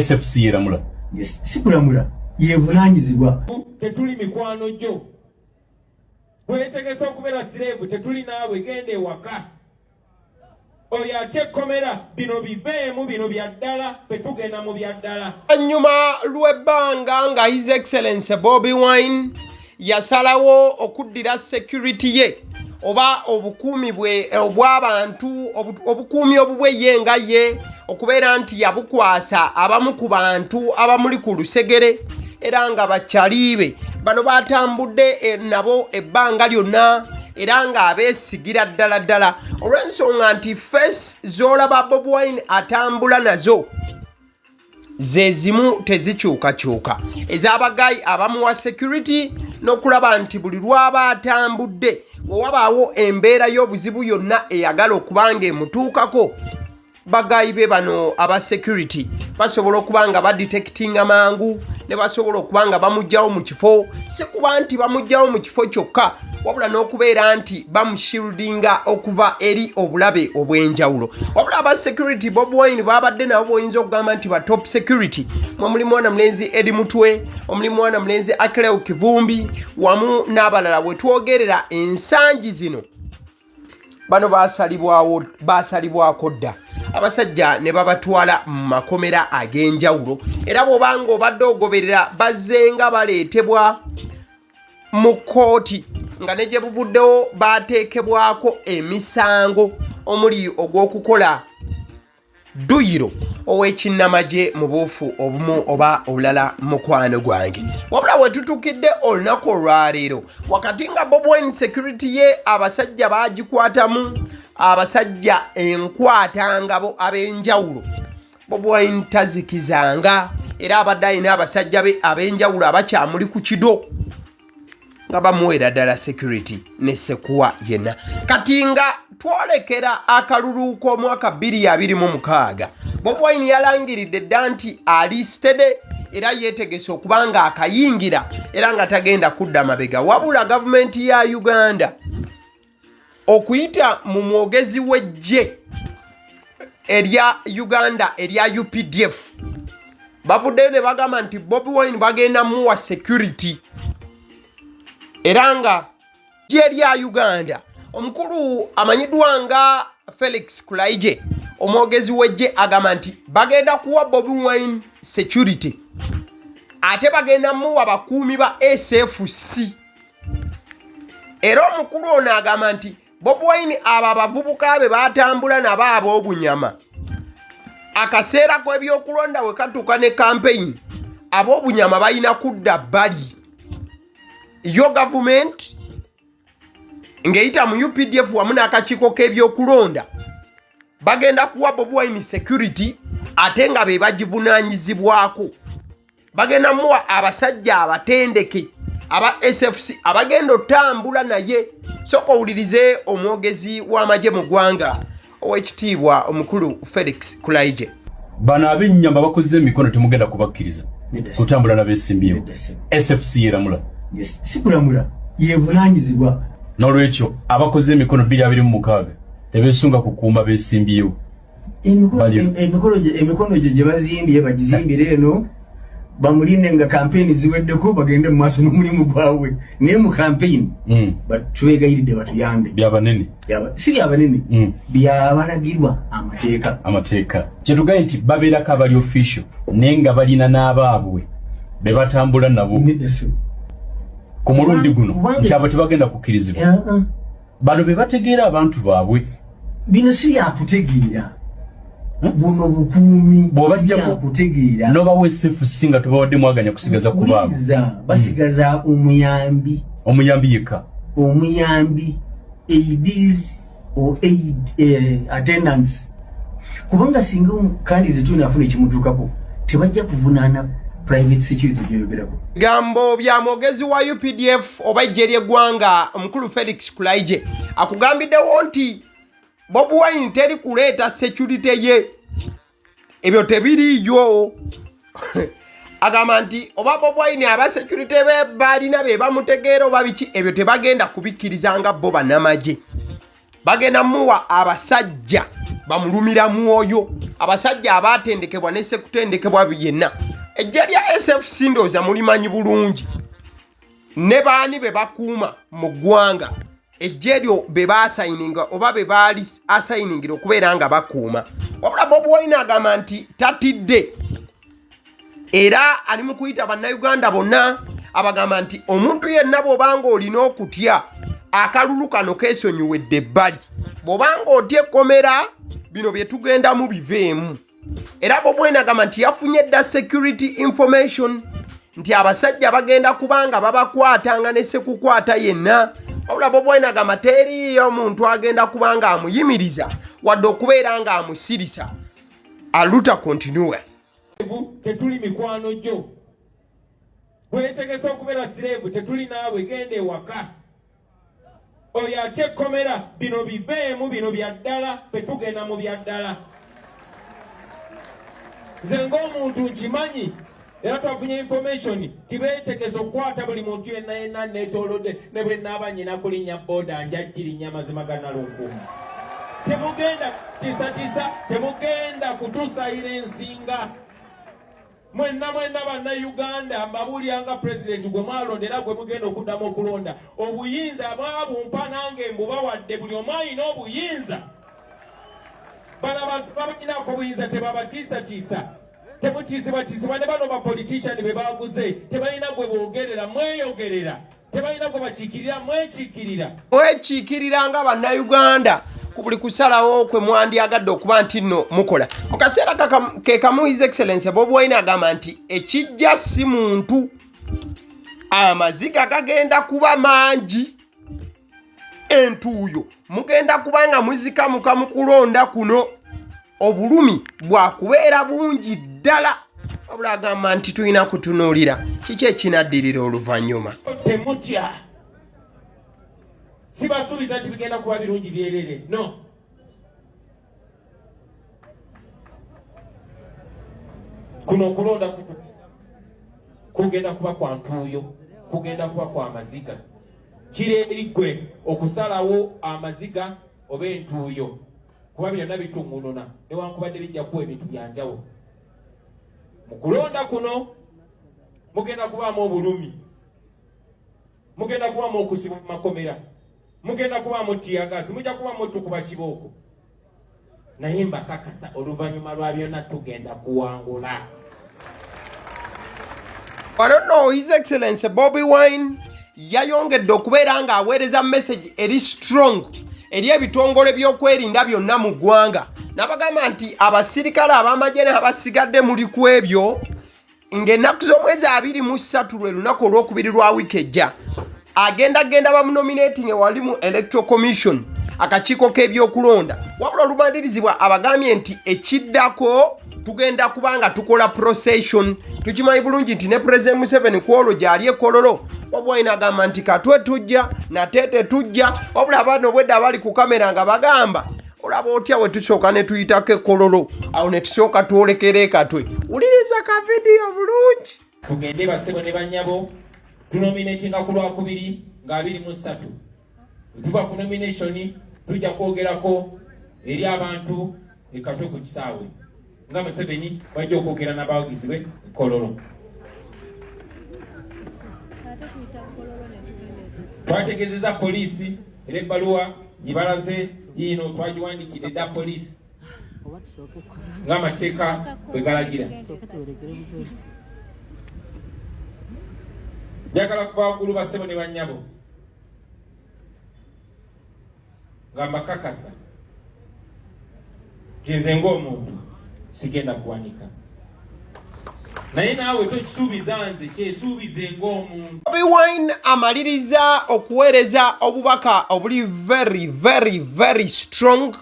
SFC yeramula. Yes, sikulamula. Yevunanyizibwa. Tetuli mikwano jo. Bwetegesa okubera slave tetuli naawe gende waka. Oya chekomera bino biveemu bino byaddala petugenda mu byaddala. Anyuma lwebanga nga His Excellency Bobi Wine yasalawo okuddira security ye oba obukuumi bwe obw'abantu obukuumi obubwe ye nga ye okubeera nti yabukwasa abamu ku bantu abamuli ku lusegere era nga bakyaliibe bano batambudde nabo ebbanga lyonna era nga abeesigira ddala olw'ensonga nti face z'olaba Bobi Wine atambula nazo ze zimu tezikyukakyuka ez'abagayi abamuwa security n'okulaba nti buli lwaba atambudde wewabaawo embeera y'obuzibu yonna eyagala okubanga emutuukako bagayi be bano aba security basobola okuba nga badetectinga mangu ne basobola okuba nga bamugjawo mu kifo si kuba nti bamugjawo mu kifo kyokka wabula n'okubeera nti bamushieldinga okuva eri obulabe obw'enjawulo wabula aba security Bobi Wine babadde nabo boyinza okugamba nti ba top security mulimu wana mulenzi Edi Mutwe omulimu wana mulenzi Akeleo Kivumbi wamu n'abalala we twogerera ensangi zino bano basalibwako dda abasajja ne babatwala mu makomera ag'enjawulo era bw'obanga obadde ogoberera bazzenga baleetebwa mu kooti nga ne gye buvuddewo bateekebwako emisango omuli ogw'okukola duyiro ow'ekinnamagye mu buufu obumu oba obulala mukwano gwange wabula we tutukidde olunaku olwaleero wakati nga Bobi Wine security ye abasajja bagikwatamu abasajja enkwatangabo ab'enjawulo Bobi Wine tazikizanga era abadde alina abasajja be ab'enjawulo abakyamuli ku kido nga bamuwera ddala security ne sekuwa yenna kati nga twolekera akalulu k'omwaka 2026 Bobi Wine yalangiridde dda nti alisted era yeetegese okuba nga akayingira era nga tagenda kudda mabega wabula gavumenti ya Uganda okuyita mu mwogezi w'eggye erya Uganda erya UPDF bavuddeyo ne bagamba nti Bobi Wine bagenda muwa security era nga ggye lya Uganda omukulu amanyiddwa nga Felix Kulaije omwogezi w'eggye agamba nti bagenda kuwa Bobi Wine security ate bagenda muwa bakuumi ba SFC era omukulu ono agamba nti Bobi Wine abo abavubuka be batambula nabo ab'obunyama akaseera kw'ebyokulonda we katuuka ne campaign ab'obunyama balina kudda bbali yo government ngeyita mu UPDF wamu n'akakiiko k'ebyokulonda bagenda kuwa Bobi Wine security ate nga be bagivunaanyizibwako bagenda muwa abasajja abatendeke aba SFC abagenda otambula naye soko owulirize omwogezi w'amagye mu ggwanga ow'ekitiibwa omukulu Felix Kulaije bano ab'ennyamba bakoze emikono temugenda kubakkiriza kutambula n'abeesimbiyewo SFC yeramula. Yes, sikulamula yevunanyizibwa n'olwekyo abakoze emikono 226 tebeesunga kukuuma beesimbiyewo emikono gye bazimbye bagizimbire eno bamulinde nga kampeni ziweddeko bagende mu maaso n'omulimu gwabwe naye mu kampeni twegayiridde batuyambe byabanene si byabanene byabalagirwa amateeka kyetugaye nti babeerako abali official naye nga balina n'abaabwe be batambula nabo ku mulundi guno nti abo tebagenda kukkirizibwa bano be bategeera abantu baabwe bino si yakutegeera buno bukuumi bw'obajjako kutegeera n'obawa SFC nga tebawadde mwaganya kusigaza ku baabwe basigaza omuyambi yekka omuyambi aids or aid attendance kubanga singa omukandida tunafuna ekimutuukako tebajja kuvunaana private security gyoyogerako gambo bya mwogezi wa UPDF oba ejje ly'eggwanga omukulu Felix Kulaije akugambiddewo nti Bobi Wine teri kuleeta security ye ebyo tebiriyo agamba nti oba Bobi Wine aba security be balina be bamutegeera oba biki ebyo tebagenda kubikkirizanga bo bannamagye bagenda muwa abasajja bamulumira mwoyo abasajja abatendekebwa ne sekutendekebwa yenna ejja lya SFC ndoza mulimanyi bulungi ne baani be bakuuma mu ggwanga ejja lyo be basayininga oba be baali asayiningira okubeera nga bakuuma wabula Bobi Wine agamba nti tatidde era ali mu kuyita bannayuganda bonna abagamba nti omuntu yenna bw'obanga olina okutya akalulu kano keesonyiwedde ebbali bw'obanga otya ekkomera bino bye tugendamu biveemu era Bobi Wine agamba nti yafunye dda security information nti abasajja bagenda kubanga babakwatanga ne sekukwata yenna wabula Bobi Wine agamba teriiyo omuntu agenda kubanga amuyimiriza wadde okubeera nga amusirisa aluta continue tetuli mikwano gyo bwetegese okubeera sireevu tetuli naawe genda ewaka oyo atya ekkomera bino biveemu bino bya ddala fe tugenda mu bya ddala nze ng'omuntu nkimanyi era twafunye information tibeetegese okukwata buli muntu yenna yenna neetoolodde ne bwe naaba nyina kulinnya booda njajjirinnya mazima ga Nalunkumu temugenda tisatisa temugenda kutusayira ensinga mwenna bannayuganda mbabuulyanga pulezidenti gwe mwalondera gwe mugenda okuddamu okulonda obuyinza mwabumpa nange mbubawadde buli omu alina obuyinza babakinako obuyinza tebabatiisatiisa temutiisibwatiisibwa ne bano bapolitician be baguze tebalina gwe boogerera mweyogerera tebalina gwe bakiikirira mwekiikirira mwekiikirira nga bannayuganda ku buli kusalawo kwe mwandyagadde okuba nti nno mukola mu kaseera ke kamu His Excellency Bobi Wine agamba nti ekijja si muntu amaziga gagenda kuba mangi entuuyo mugenda kubanga muzikamuka mu kulonda kuno obulumi bwakubeera bungi ddala wabula agamba nti tulina kutunuulira kiki ekinaddirira oluvannyuma temutya sibasuubiza nti bigenda kuba birungi byerere no kuno okulonda kugenda kuba kwa ntuuyo kugenda kuba kwa maziga kireeri gwe okusalawo amaziga oba entuuyo kuba byonna bitungununa newankubadde bijja kuwa ebintu byanjawulo mu kulonda kuno mugenda kubaamu obulumi mugenda kubaamu okusibwa mu makomera mugenda kubaamu tiyagazi mujja kubaamu tukuba kibooko naye mbakakasa oluvannyuma lwa byonna tugenda kuwangula. I don't know, His Excellency Bobi Wine yayongedde okubeera nga aweereza message eri strong eri ebitongole by'okwerinda byonna mu ggwanga n'abagamba nti abasirikale ab'amagye n'abasigadde muli ku ebyo ng'ennaku z'omwezi 23 lwe lunaku olwokubiri lwa wiiki ejja agenda bamunominating ewali mu Electoral Commission akakiiko k'ebyokulonda wabula olumalirizibwa abagambye nti ekiddako tugenda kubanga tukola procession tukimanyi bulungi nti ne President Museveni kwolwo gyali ekololo Bobi Wine agamba nti katwe tujja natete tujja wabula abaana obwedda abali ku kamera nga bagamba olaba otya we tusooka ne tuyitako ekololo awo ne tusooka twolekere katwe wuliriza ka vidiyo bulungi tugende basebo ne bannyabo tunominatinga ku lwakubiri nga 23 tuva ku nomination tujja kwogerako eri abantu ekatwe ku kisaawe nga Museveni bajja okwogera n'abawagizi be Kololo. Twategeezezza poliisi era ebbaluwa gibalaze yiino twagiwandikidde dda poliisi ng'amateeka bwe galagira. Njagala kuva waggulu bassebo ne bannyabo nga mbakakasa nze ng'omuntu sigenda kuwanika naye naawe tokisuubiza nze kyesuubize ng'omuntu. Bobi Wine amaliriza okuweereza obubaka obuli very strong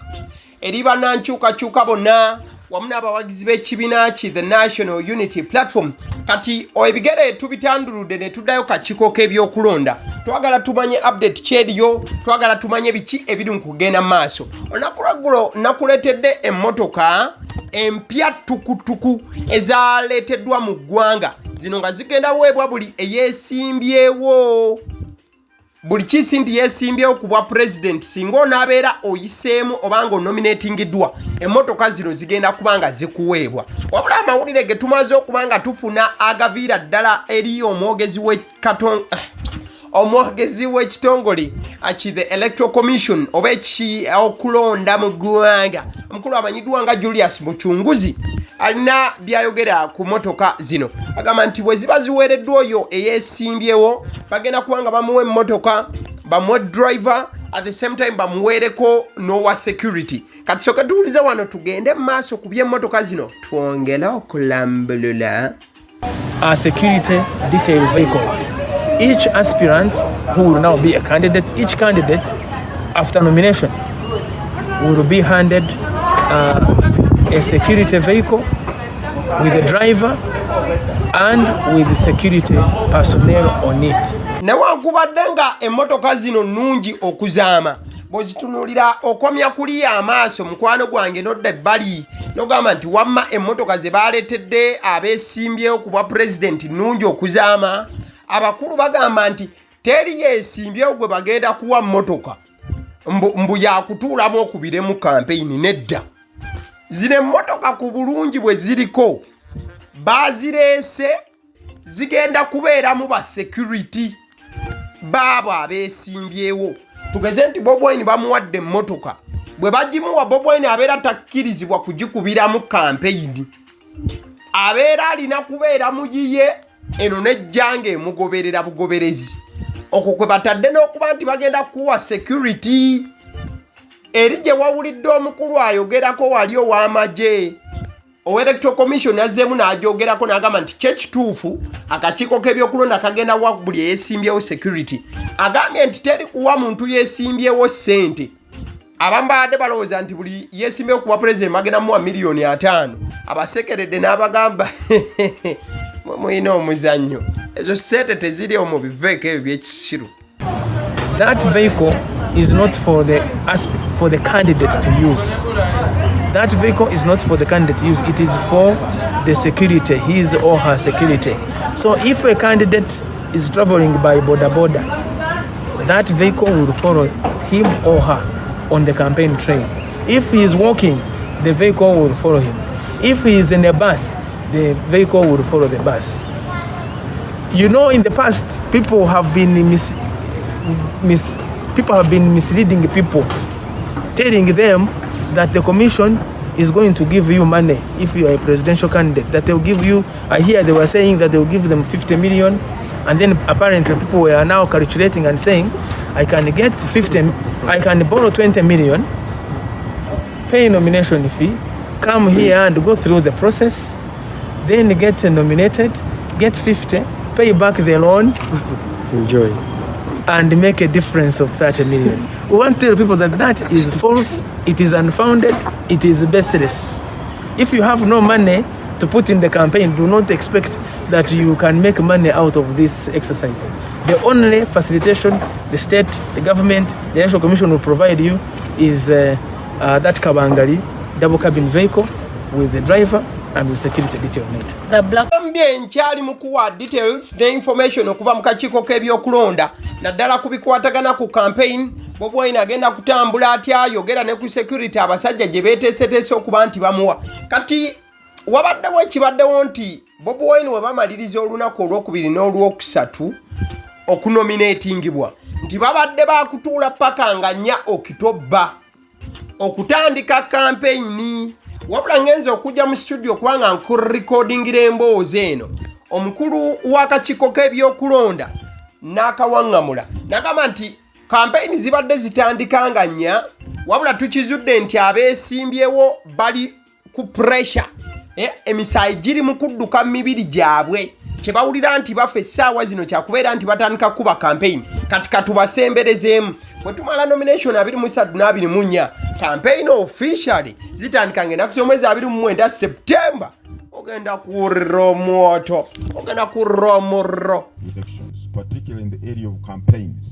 eri bannankyukakyuka bonna wamu n'abawagizi b'ekibiina ki the National Unity Platform kati ebigere tubitanduludde ne tuddayo kakiiko k'ebyokulonda twagala tumanye update kyeriyo twagala tumanye biki ebiri mu kugenda mu maaso olunaku lwaggulo nakuleetedde emmotoka empya tukutuku ezaleeteddwa mu ggwanga zino nga zigenda weebwa buli eyeesimbyewo buli kisi nti yesimbyewo ku bwa president singa onaabeera oyiseemu obanga onominatingiddwa emmotoka zino zigenda kubanga zikuweebwa. Wabula amawulire ge tumaze okubanga tufuna agaviira ddala eri omwogezi w'ekitongole the electoral commission oba okulonda mu ggwanga omukulu amanyiddwa nga Julius Muchunguzi alina byayogera ku motoka zino. Agamba nti bwe ziba ziweereddwa oyo eyeesimbyewo bagenda kubanga bamuwa emmotoka bamuwe driver at the same time bamuweereko n'owa security. Katusooke tuwulize wano tugende mu maaso ku by'emmotoka zino twongere okulambulula. Security detail vehicles. Each aspirant who will now be a candidate, each candidate after nomination will be handed a security vehicle with a driver and with security personnel on it. Newankubadde nga emmotoka zino nnungi okuzaama bw'ozitunuulira okomya kuliya amaaso mukwano gwange nodda ebbali n'ogamba nti wamma emmotoka ze baaleetedde abeesimbyewo ku bwa pulezidenti nnungi okuzaama. Abakulu bagamba nti teri yeesimbyewo gwe bagenda kuwa mmotoka mbu yakutuulamu okubire mu kampeyini nedda. Zino emmotoka ku bulungi bwe ziriko bazireese zigenda kubeeramu ba security baabo abeesimbyewo. Tugeze nti Bobi Wine bamuwadde emmotoka bwe bagimuwa Bobi Wine abeera takkirizibwa kugikubiramu kampeyini, abeera alina kubeera mu yiye eno nejjanga emugoberera bugoberezi. Okwo kwe batadde n'okuba nti bagenda kuwa security. Eri gye wawulidde omukulu ayogerako wali ow'Amagye Electoral Commission yazzeemu n'ajogerako n'agamba nti kyekituufu akakiiko k'ebyokulonda kagenda wa buli eyeesimbyewo security. Agambye nti teri kuwa muntu yeesimbyewo ssente. Abamu baadde balowooza nti buli yeesimbyewo ku bwa pulezidenti bagenda muwa $5,000,000. Abasekeredde n'abagamba muyina omuzannyo ezo ssente teziri mu biveeko ebyo by'ekisiru. That vehicle is not for the candidate to use. That vehicle is not for the candidate to use. It is for the security, his or her security. So if a candidate is traveling by border, that vehicle will follow him or her on the campaign trail. If he is walking, the vehicle will follow him. If he is in a bus, the vehicle will follow the bus. You know, in the past, people have been misleading people, telling them that the commission is going to give you money if you are a presidential candidate, that they will give you, I hear they were saying that they will give them 50 million, and then apparently people were now calculating and saying, I can borrow 20 million, pay nomination fee, come here and go through the process, then get nominated, get 50, pay back the loan, enjoy, and make a difference of 30 million. We want to tell people that that is false, it is unfounded, it is baseless. If you have no money to put in the campaign, do not expect that you can make money out of this exercise. The only facilitation the state, the government, the Electoral Commission will provide you is that Kabangali double cabin vehicle with the driver and with security detail on it. The black nkyali mukuwa details ne information okuva mu kakiiko k'ebyokulonda naddala kubikwatagana ku campaign. Bobi Wine agenda kutambula atya ayogera ne ku security abasajja gye beeteeseteese okuba nti bamuwa. Kati wabaddewo ekibaddewo nti Bobi Wine we bamaliriza olunaku olwokubiri n'olwokusatu okunominatingibwa nti babadde bakutuula paka nga 4 Okitoba okutandika campaign. Wabula ngenza okujja mu studio kubanga nkurecordingira emboozi eno omukulu w'akakiiko k'ebyokulonda n'akawaŋŋamula n'agamba nti campaign zibadde zitandika nga 4 wabula tukizudde nti abeesimbyewo bali ku pressure. Emisaayi giri mu kudduka mibiri gyabwe kyebawulira nti bafe essaawa zino kyakubeera nti batandika kuba campaign. Kati katubasemberezeemu bwe tumala nomination 23 24 campaign officially zitandika ng'ennaku z'omwezi 29 September ogenda kuwulira omwoto ogenda kurra omurro. Elections, particularly in the area of campaigns,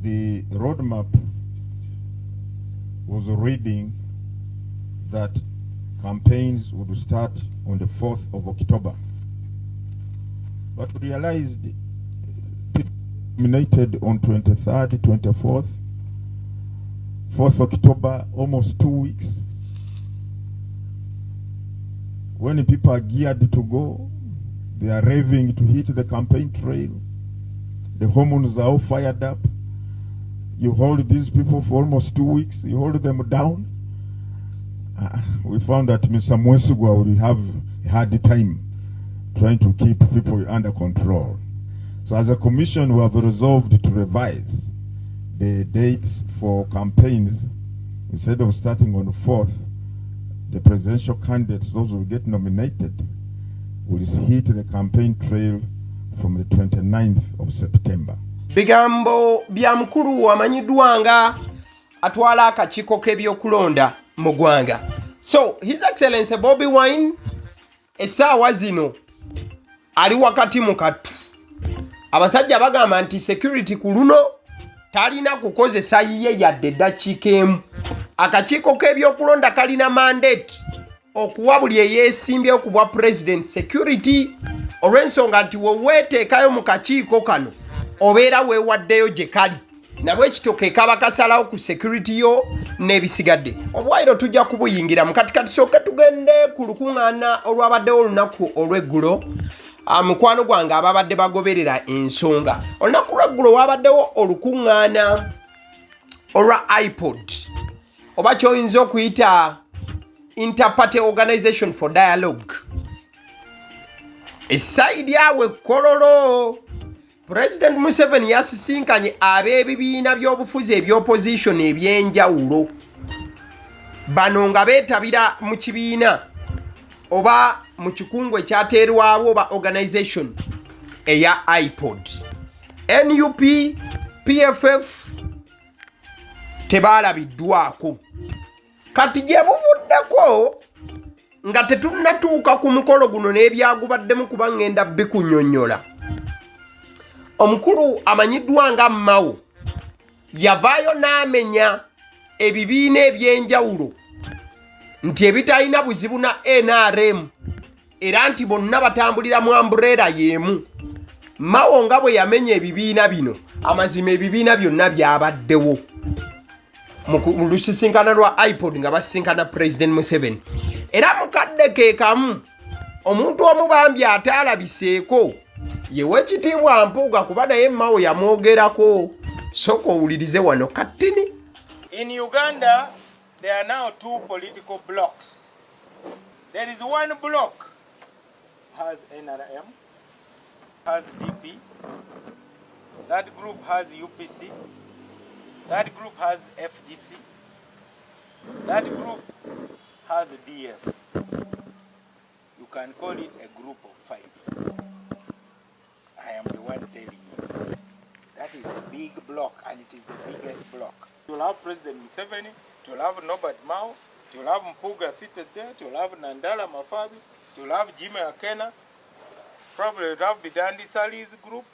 the roadmap was reading that campaigns would start on the 4th of October. But we realized nominated on 23rd, 24th, 4th October, almost 2 weeks. When people are geared to go, they are raving to hit the campaign trail. The hormones are all fired up. You hold these people for almost 2 weeks. You hold them down. We found that Mr. Mwesigwa would have a hard time trying to keep people under control. So as a commission, we have resolved to revise the dates for campaigns. Instead of starting on the 4th, the presidential candidates, those who get nominated, will hit the campaign trail from the 29th of September. Bigambo bya mukulu amanyiddwanga atwala akakiiko k'ebyokulonda mu ggwanga. So His Excellency Bobi Wine essaawa zino ali wakati mu kattu. Abasajja bagamba nti security ku luno talina kukozesa yiye yadde eddakiika emu. Akakiiko k'ebyokulonda kalina mandate okuwa buli eyeesimbyewo ku bwa president security olw'ensonga nti weweeteekayo mu kakiiko kano obeera weewaddeyo gye kali nabwe ekitooka ekaba kasalawo ku security yo n'ebisigadde. Obwayiro tujja kubuyingira mu katikati tusooke tugende ku lukuŋŋaana olwabaddewo olunaku olw'eggulo. Mukwano gwange ababadde bagoberera ensonga, olunaku lw'eggulo wabaddewo olukuŋŋaana olwa iPod oba ky'oyinza okuyita Interparty Organization for Dialogue. Esaidi awe kololo President Museveni yasisinkanye ab'ebibiina by'obufuzi eby'opposition ebyenjawulo. Bano nga beetabira mu kibiina oba mu kikungu ekyateerwawo oba organization eya iPod. NUP, PFF tebaalabiddwako. Kati gye buvuddeko nga tetunnatuuka ku mukolo guno n'ebyagubaddemu kuba ngenda bikunyonnyola. Omukulu amanyiddwa nga Mao yavaayo n'amenya ebibiina ebyenjawulo nti ebitalina buzibu na NRM era nti bonna batambulira mu umbrella y'emu. Mao nga bwe yamenya ebibiina bino, amazima ebibiina byonna byabaddewo mu lusisinkana lwa iPod nga basisinkana President Museveni. Era mukadde ke kamu omuntu omu bambi ataalabiseeko ye w'ekitiibwa Mpuuga kuba naye Mao yamwogerako. Soko owulirize wano kattini. In Uganda, there are now two political blocks. There is one block has NRM, has DP, that group has UPC, that group has FDC, that group has DF. You can call it a group of 5. I am the one telling you. That is a big block, and it is the biggest block. You will have President Museveni, you will have Norbert Mao, you will have Mpuuga seated there, you will have Nandala Mafabi, you will have Jimmy Akena, probably you will have Bidandi Sali's group,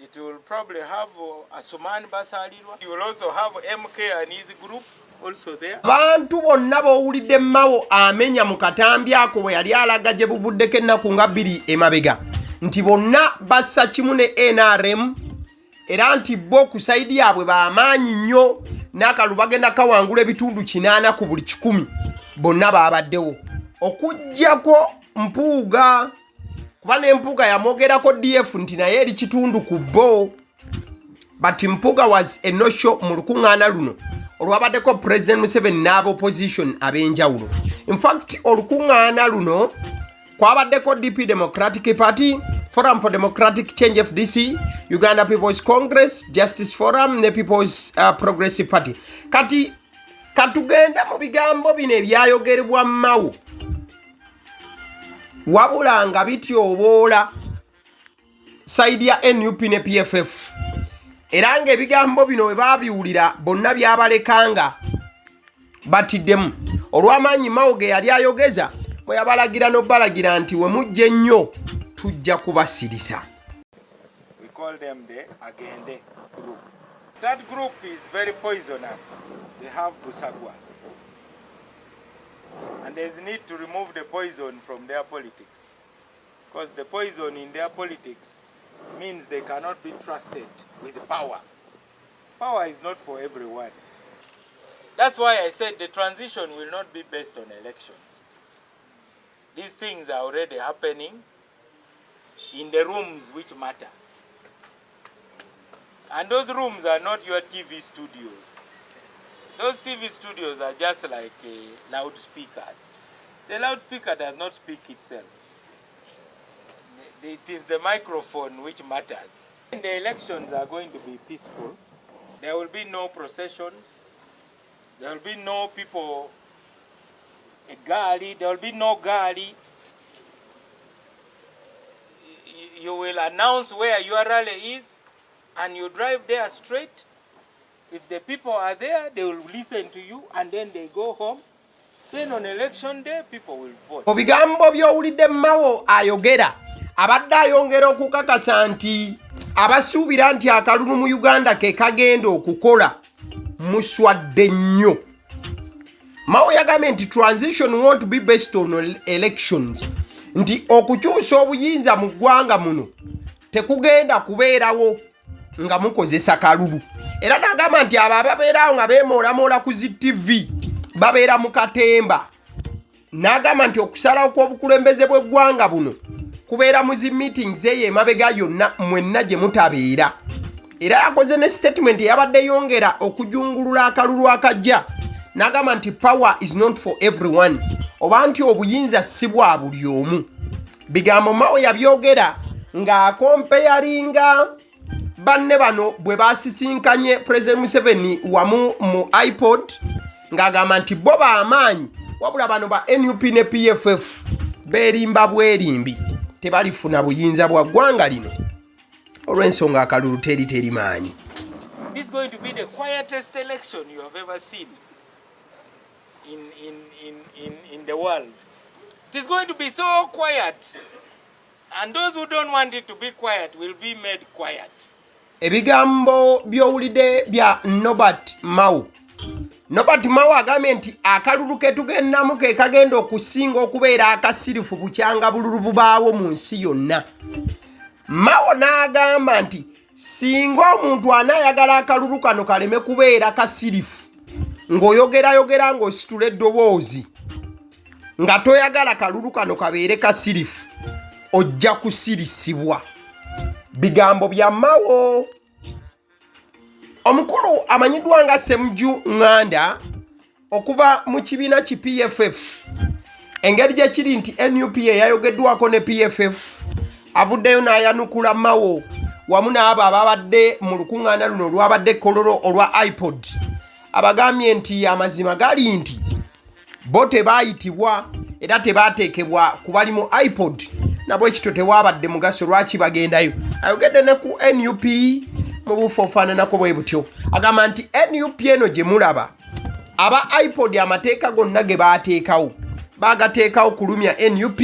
it will probably have Asuman Basalirwa, you will also have MK and his group also there. Bantu bonna b'owulidde Mao amenya mu katambi ako bwe yali alaga gye buvuddeko ennaku nga 2 emabega nti bonna bassa kimu ne NRM era nti bo ku saidi yaabwe b'amaanyi nnyo n'akalulu bagenda kawangula ebitundu 8 ku buli 100 bonna baabaddewo okuggyako Mpuuga kuba ne Mpuuga yamwogerako DF nti naye eri kitundu ku bo. But Mpuuga was a no-show mu lukuŋŋaana luno olwabaddeko President Museveni n'ab'opposition ab'enjawulo. In fact olukuŋŋaana luno kwabaddeko DP Democratic Party, Forum for Democratic Change FDC, Uganda People's Congress, Justice Forum ne People's Progressive Party. Kati katugende mu bigambo bino ebyayogerebwa Mao wabula nga bityoboola saidi ya NUP ne PFF era nga ebigambo bino bwe baabiwulira bonna byabalekanga batiddemu olw'amaanyi Mao ge yali ayogeza bwe yabalagira n'obbalagira nti we mujje nnyo tujja kubasirisa. We call them the Agende group. That group is very poisonous. They have Busagwa. And there's need to remove the poison from their politics. Because the poison in their politics means they cannot be trusted with power. Power is not for everyone. That's why I said the transition will not be based on elections. These things are already happening in the rooms which matter. And those rooms are not your TV studios. Those TV studios are just like loudspeakers. The loudspeaker does not speak itself. It is the microphone which matters. And the elections are going to be peaceful. There will be no processions. There will be no people, a galley. There will be no galley. You will announce where your rally is, and you drive there straight. If the people are there, they will listen to you, and then they go home. Then on election day, people will vote. Obigambo byowulidde Mao ayogera abadde ayongera okukakasa nti abasuubira nti akalulu mu Uganda ke kagenda okukola muswadde nnyo. Mao yagambye nti transition won't be based on elections, nti okukyusa obuyinza mu ggwanga muno tekugenda kubeerawo nga mukozesa kalulu. Era n'agamba nti abo ababeerawo nga beemoolamoola ku zi TV babeera mu katemba. N'agamba nti okusalawo kw'obukulembeze bw'eggwanga buno kubeera mu zi meetings eyo emabega yonna mwenna gye mutabeera. Era yakoze ne statement eyabadde yongera okujungulula akalulu akajja. N'agamba nti power is not for everyone, oba nti obuyinza si bwa buli omu. Bigambo Mao yabyogera ng'akompeyaringa banne bano bwe basisinkanye President Museveni wamu mu iPod, ng'agamba nti bo b'amaanyi wabula bano ba NUP ne PFF beerimba bwerimbi tebalifuna buyinza bwa ggwanga lino olw'ensonga akalulu teri maanyi. This is going to be the quietest election you have ever seen in the world. It is going to be so quiet, and those who don't want it to be quiet will be made quiet. Ebigambo byowulidde bya Norbert Mao. Norbert Mao agambye nti akalulu ke tugendamu ke kagenda okusinga okubeera akasirifu bukyanga bululu bubaawo mu nsi yonna. Mao n'agamba nti singa omuntu anaayagala akalulu kano kaleme kubeera kasirifu, ng'oyogera ng'ositula eddoboozi nga toyagala kalulu kano kabeere kasirifu, ojja kusirisibwa. Bigambo bya Mao. Omukulu amanyiddwa nga Ssemujju Nganda okuva mu kibiina ki PFF, engeri gye kiri nti NUP yayogeddwako ne PFF avuddeyo n'ayanukula Mao wamu n'abo ababadde mu lukuŋŋaana luno olwabadde kololo olwa iPod. Abagambye nti amazima gali nti bo tebaayitibwa era tebaateekebwa ku bali mu iPod, nabwe ekito tewabadde mugaso lwaki bagendayo. Ayogedde ne ku NUP mu bufu ofaananako bwe butyo. Agamba nti NUP eno gye mulaba aba iPod amateeka gonna ge baateekawo baagateekawo kulumya NUP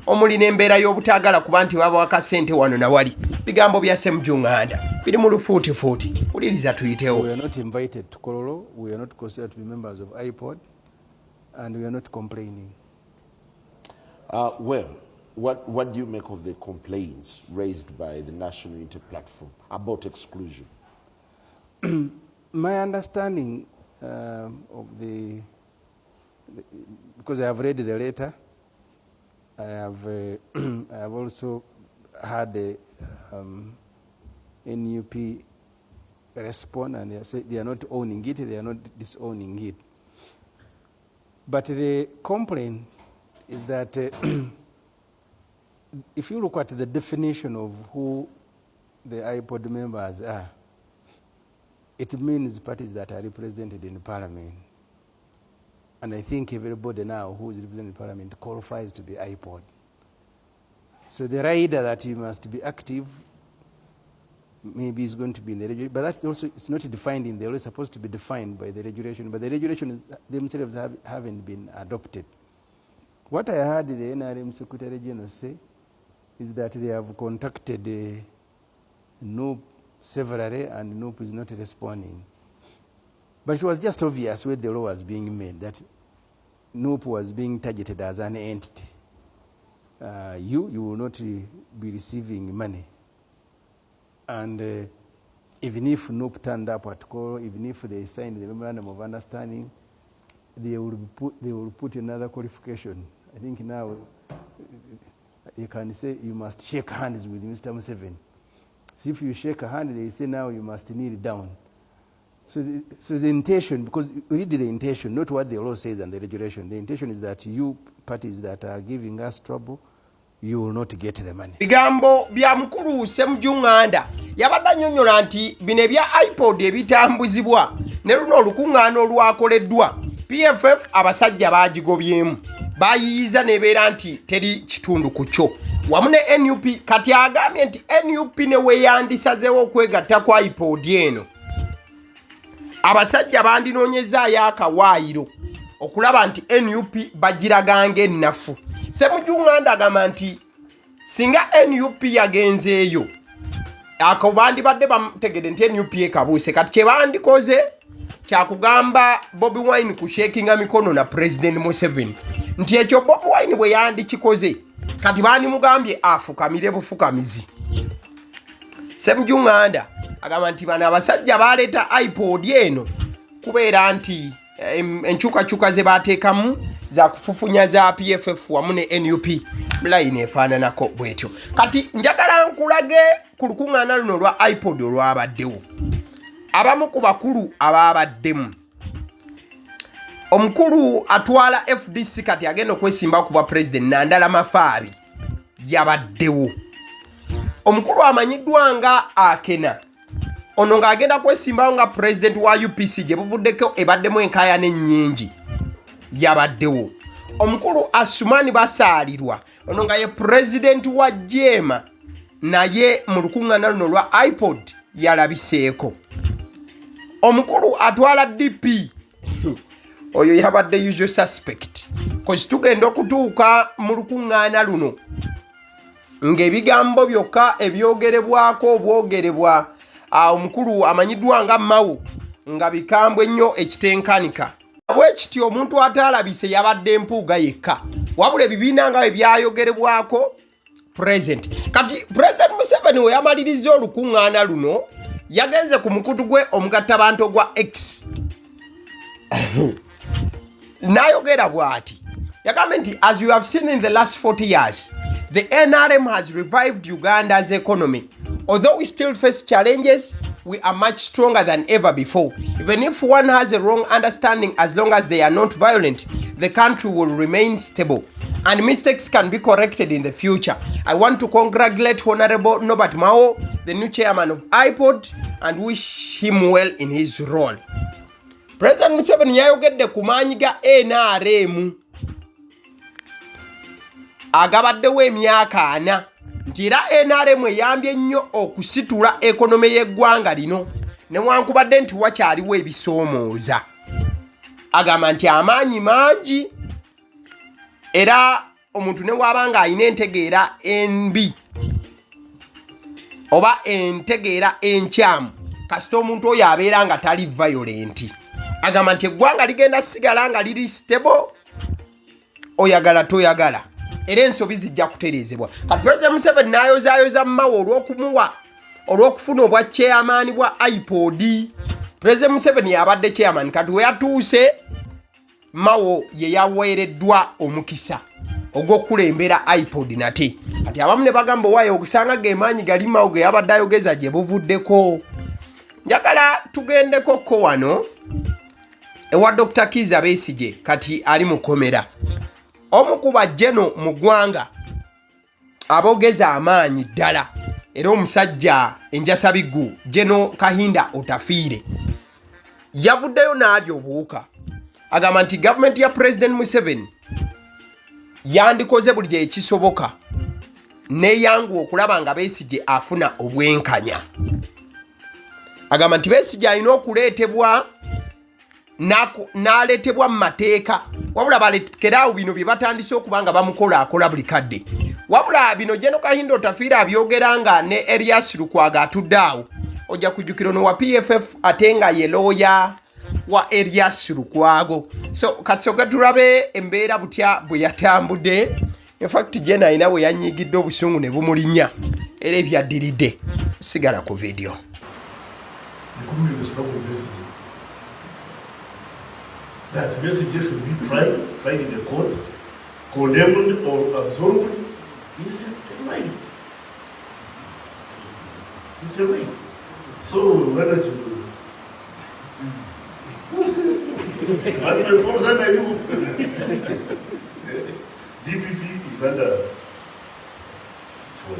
omuli n'embeera y'obutaagala kuba nti baba wakasente wano na wali. Bigambo bya Ssemujju Nganda biri mu lufuutifuuti. Wuliriza tuyitewo. We are not invited to Kololo. We are not considered to be members of iPod, and we are not complaining. Well, what do you make of the complaints raised by the National Unity Platform about exclusion? My understanding of because I have read the letter, I have also had a NUP respond, and they say they are not owning it, they are not disowning it. But the complaint is that if you look at the definition of who the iPod members are, it means parties that are represented in Parliament. And I think everybody now who is represented in Parliament qualifies to be iPod. So the rider that you must be active maybe is going to be in the regulation, but that's also, it's not defined in the law, it's supposed to be defined by the regulation, but the regulations themselves haven't been adopted. What I heard the NRM Secretary General say is that they have contacted NUP severally and NUP is not responding. But it was just obvious where the law was being made that NUP was being targeted as an entity. You will not be receiving money And even if NUP turned up at call, even if they signed the memorandum of understanding, they will put another qualification. I think now you can say you must shake hands with Mr. Museveni. So if you shake a hand, they say now you must kneel down. So the intention, because we read the intention, not what the law says and the regulation. The intention is that you parties that are giving us trouble, you will not get the money. Bigambo bya mukulu Semujunganda yabadde annyonnyola nti bino ebya iPod ebitambuzibwa ne luno olukuŋŋaana olwakoleddwa PFF abasajja baagigobyemu bayiyiza nebeera nti teri kitundu ku kyo wamu ne NUP kati agambye nti NUP ne weeyandisazeewo okwegatta kwa iPod eno abasajja bandinoonyezaayo akawaayiro okulaba nti NUP bagiragange ennafu. Semujunganda agamba nti singa NUP yagenzeeyo ako bandibadde bamutegedde nti NUP ekabuuse kati kye bandikoze kyakugamba Bobi Wine kushekinga mikono na President Museveni nti ekyo Bobi Wine bwe yandikikoze kati bandimugambye afukamire bufukamizi. Semujunganda agamba nti bano abasajja baleeta iPod eno kubeera nti enkyukakyuka ze baateekamu za kufufunya za PFF wamu ne NUP line efaananako bwetyo. Kati njagala nkulage ku lukuŋŋaana luno lwa iPod olwabaddewo. Abamu ku bakulu ababaddemu. Omukulu atwala FDC kati agenda okwesimba ku bwa President Nandala Mafaabi yabaddewo. Omukulu amanyiddwa nga Akena ono ng'agenda kwesimbawo nga President wa UPC gye buvuddeko ebaddemu enkaayana ennyingi yabaddewo. Omukulu Asumani Basaalirwa ono nga ye President wa Jema naye mu lukuŋŋaana luno lwa iPod yalabiseeko. Omukulu atwala DP oyo yabadde usual suspect kozi tugenda okutuuka mu lukuŋŋaana luno ng'ebigambo byokka ebyogerebwako obwogerebwa omukulu amanyiddwa nga Mawu nga bikambwe nnyo ekitenkanika. Bwe kityo omuntu ataalabise yabadde empuuga yekka wabula ebibiina nga bwe byayogerebwako President. Kati President Museveni we yamaliriza olukuŋŋaana luno yagenze ku mukutu gwe omugattabantu ogwa X n'ayogera bw'ati yagambye nti as you have seen in the last 40 years the NRM has revived Uganda's economy. Although we still face challenges, we are much stronger than ever before. Even if one has a wrong understanding, as long as they are not violent, the country will remain stable and mistakes can be corrected in the future. I want to congratulate Honorable Norbert Mao, the new chairman of iPod, and wish him well in his role. President Museveni yayogedde ku maanyi ga NRM agabaddewo emyaka 4 nti era NRM eyambye nnyo okusitula ekonome y'eggwanga lino newankubadde nti wakyaliwo ebisoomooza. Agamba nti amaanyi mangi era omuntu ne wabanga alina entegeera enbi oba entegeera enkyamu kasita omuntu oyo abeera nga tali violent. Agamba nti eggwanga ligenda sigala nga liri stable oyagala toyagala era ensobi zijja kutereezebwa. Kati President Museveni n'ayozaayoza Mawo olw'okufuna obwa chairman bwa iPod. President Museveni yabadde chairman kati we yatuuse Mawo ye yaweereddwa omukisa ogw'okulembera iPod nate. Kati abamu ne bagamba waayo okusanga gemaanyi gali Mawo ge yabadde ayogeza gye buvuddeko. Njagala tugendeko ko wano ewa Dr. Kiza Besigye kati ali mu komera. Omu ku bajjeno mu ggwanga abogeza amaanyi ddala era omusajja enjasabiggu Jeno Kahinda Otafiire yavuddeyo n'alya obuwuka. Agamba nti gavumenti ya President Museveni yandikoze buli gye ekisoboka neyanguwa okulaba nga Besigye afuna obwenkanya. Agamba nti Besigye alina okuleetebwa n'aleetebwa mu mateeka wabula balekeraawo bino bye batandise okubanga bamukola akola buli kadde. Wabula bino Jeno Kahinda Otafiire abyogeranga ne Erias Lukwago atudde awo ojja kujjukira ono wa PFF ate nga ye lawyer wa Erias Lukwago. So kati soka tulabe embeera butya bwe yatambudde In fact jena alina we yanyigidde obusungu ne bumulinya era ebyaddiridde sigala ku video. That message should be tried in the court, condemned or absolved. It's a right. It's a right. So why don't you? And for that I do. DPP is under 12.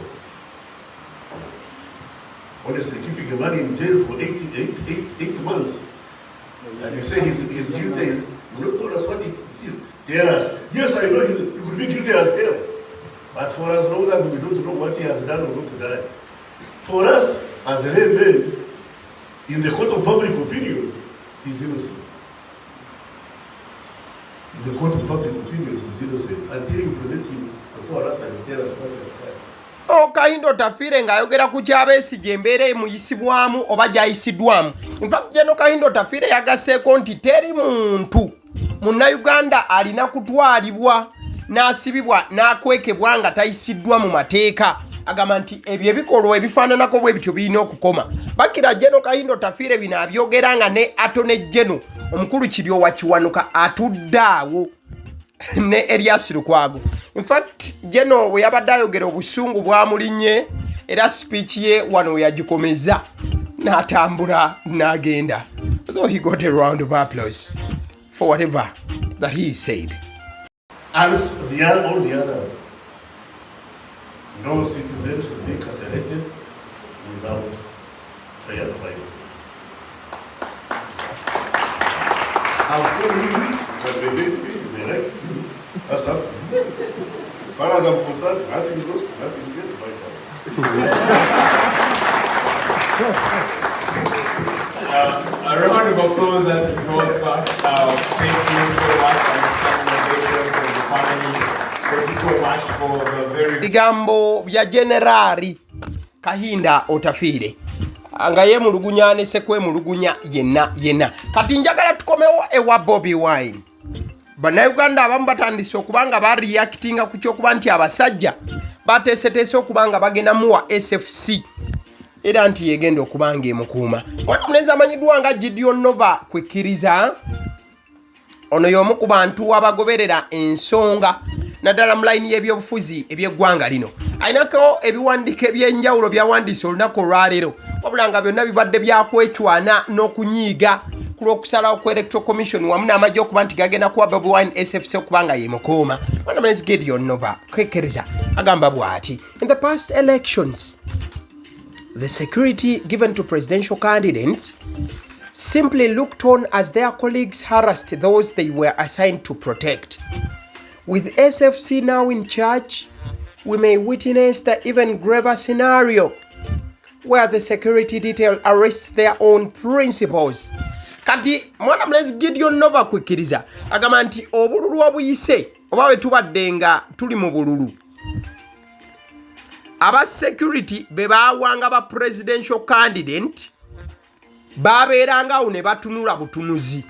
Honestly, keeping a man in jail for 8 months. And you say his guilty is, you don't tell us what it is. Tell us, yes, I know he could be guilty as hell. But for as long as we don't know what he has done or not done, for us as a layman, in the court of public opinion, he's innocent. In the court of public opinion, he's innocent. Until you present him before us and tell us what he has done. Okayindo Otafiire ng'ayogera ku ky'Abesigye embeera emuyisibwamu oba gy'ayisiddwamu. In fact General Okayindo Otafiire yagasseeko nti teri muntu Munnayuganda alina kutwalibwa n'asibibwa n'akwekebwa nga tayisiddwa mu mateeka. Agamba nti ebyo ebikolwa ebifaananako bwe bityo birina okukoma. Bakira General Okayindo Otafiire bino abyogera nga ne Attorney General omukulu Kiryowa Kiwanuka atudde awo ne Elias Lukwago. In fact General we yabadde ayogera obusungu bwamulinye era speech ye wano we yagikomeza n'atambula n'agenda. Though he got a round of applause for whatever that he said. As all the others, no citizen should be incarcerated without fair trial. I'm telling this, but they did it, they like it. That's up. As far as I'm concerned, nothing lost, nothing gained by A round of applause as it goes back. Thank you so much for the family. Thank you so much for the very bigambo bya Generali Kahinda Otafiire nga yemulugunya ne sekwemulugunya yenna. Kati njagala tukomewo ewa Bobi Wine. Bannayuganda abamu batandise okubanga bareactinga ku kyokuba nti abasajja bateeseteese okubanga bagenda muwa SFC era nti yegenda okubanga emukuuma. Mwana mulenzi amanyiddwa nga Gideon Nova kwekkiriza ono y'omu ku bantu abagoberera ensonga naddala mu layini y'ebyobufuzi eby'eggwanga lino. Aynako ebiwandiiko eby'enjawulo byawandiise olunaku olwaleero wabula nga byonna bibadde byakwecwana n'okunyiiga ku lw'okusalawo ku Electoral Commission wamu n'amagye okuba nti gagenda kuwa Bobi Wine SFC okubanga ye mukuuma. Mwana mulenzi Gideon Nova kwekkiriza agamba bw'ati: in the past elections the security given to presidential candidates simply looked on as their colleagues harassed those they were assigned to protect. With SFC now in charge, we may witness the even graver scenario where the security detail arrests their own principals. Kati mwana mulenzi Gideon Nova kwekkiriza agamba nti obululu obuyise oba we tubadde nga tuli mu bululu, aba security be baawanga ba presidential candidate babeerangawo ne batunula butunuzi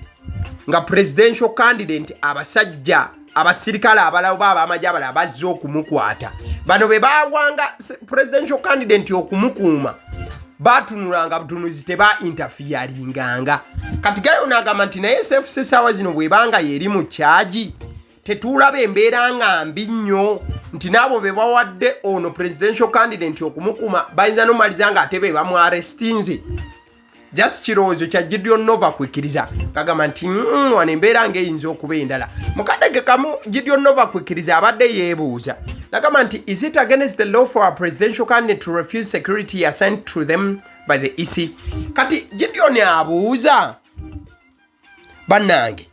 nga presidential candidate abasajja abasirikale abalala oba abamagye abalala bazze okumukwata. Bano be baawanga presidential candidate okumukuuma batunulanga butunuzi teba interferinganga. Kati gayo n'agamba nti naye SFC saawa zino bwebanga yeri mu charge tetulaba embeera nga mbi nnyo nti nabo be bawadde ono presidential candidate okumukuuma bayinza n'omaliza nga ate be bamwarestinze. Just kirowoozo kya Gideon Nova kwekkiriza kagamba nti wano embeera ng'eyinza okuba endala. Mukadde kamu Gideon Nova kwekkiriza abadde yeebuuza nagamba nti is it against the law for a presidential candidate to refuse security assigned to them by the EC? Kati Gideon abuuza bannange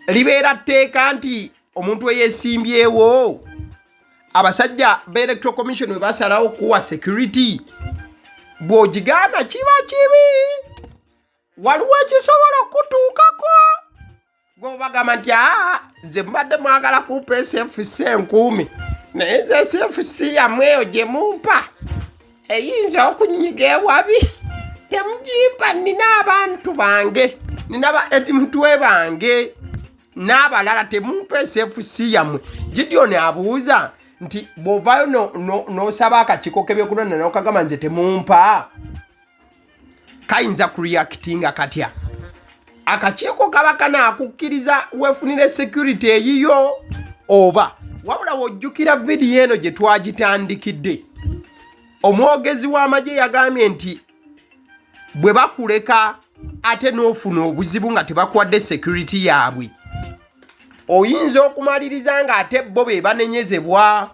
libeera tteeka nti omuntu eyeesimbyewo abasajja b'Electoral Commission we basalawo kuwa security bw'ogigaana kiba kibi, waliwo ekisobola okutuukako gw'obagamba nti nze mbadde mwagala kumpa SFC enkuumi naye nze SFC yamweyo gye mumpa eyinza okunyiga ewabi temugimpa, nina abantu bange, nina ba edimutwe bange n'abalala temumpe SFC yammwe. Gideon abuuza nti bw'ovaayo n'osaba akakiiko k'ebyokulonda n'okagamba nze temumpa kayinza kureactinga katya. Akakiiko kaba kanaakukkiriza weefunire security eyiyo oba wabula wojjukira vidiyo eno gye twagitandikidde. Omwogezi w'Amagye yagambye nti bwe bakuleka ate n'ofuna obuzibu nga tebakuwadde security yaabwe oyinza okumaliriza nga ate bo be banenyezebwa.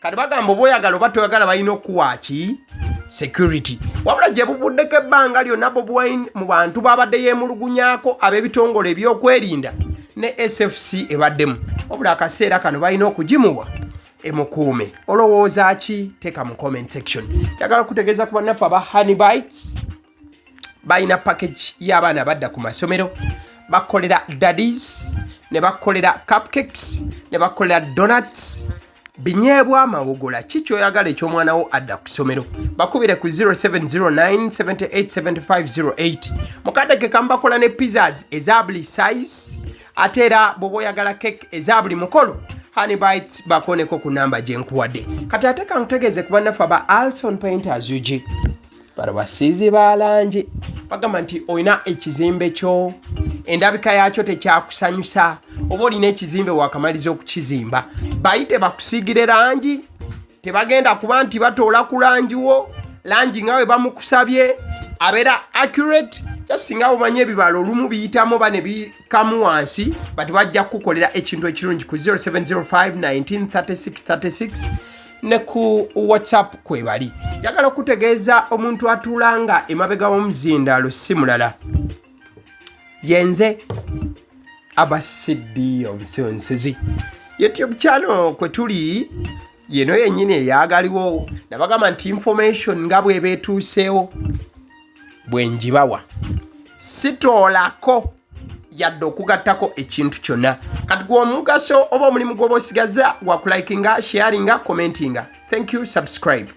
Kati bagamba oba oyagala oba toyagala balina okuwa ki security. Wabula gye buvuddeko ebbanga lyonna Bobi Wine mu bantu babadde yeemulugunyaako ab'ebitongole ebyokwerinda ne SFC ebaddemu. Wabula akaseera kano balina okugimuwa emukuume. Olowooza ki? Teeka mu comment section. Njagala kutegeeza ku bannaffe aba Honey Bites balina package y'abaana badda ku masomero. Bakolera daddies, ne bakolera cupcakes, ne bakolera donuts, binyeebwa amawogola. Kiki oyagala eky'omwana wo adda ku ssomero? Bakubire ku 0709787508. Mukadde kambakola ne pizzas eza buli size. Ate era bw'oba oyagala cake eza buli mukolo, Honey Bites bakoneko ku namba gye nkuwadde. Kati ate kankutegeeze ku bannaffe aba Alson Painters UG. Bano basiizi balanje. Bagamba nti olina ekizimbe kyo endabika yaakyo tekyakusanyusa oba olina ekizimbe wakamaliza okukizimba bayite bakusiigire langi. Tebagenda kuba nti batoola ku langiwo langi nga we bamukusabye abeera accurate. Singa omanye ebibalo olumu biyitamu bane bikamu wansi bati bajja kukolera ekintu ekirungi ku 0705193636 ne ku WhatsApp kwebali. Njagala okutegeeza omuntu atulanga emabega w'omuzindaalo si mulala yenze Abasidi Omusonsozi. YouTube channel kwe tuli yeno yennyini eyagaliwo. Nabagamba nti information nga bw'eba etuuseewo bwe njibawa sitoolako yadde okugattako ekintu kyonna. Kati gwe omugaso oba omulimu gw'oba osigaza gwa kulikinga, sharinga, commentinga. Thank you, subscribe.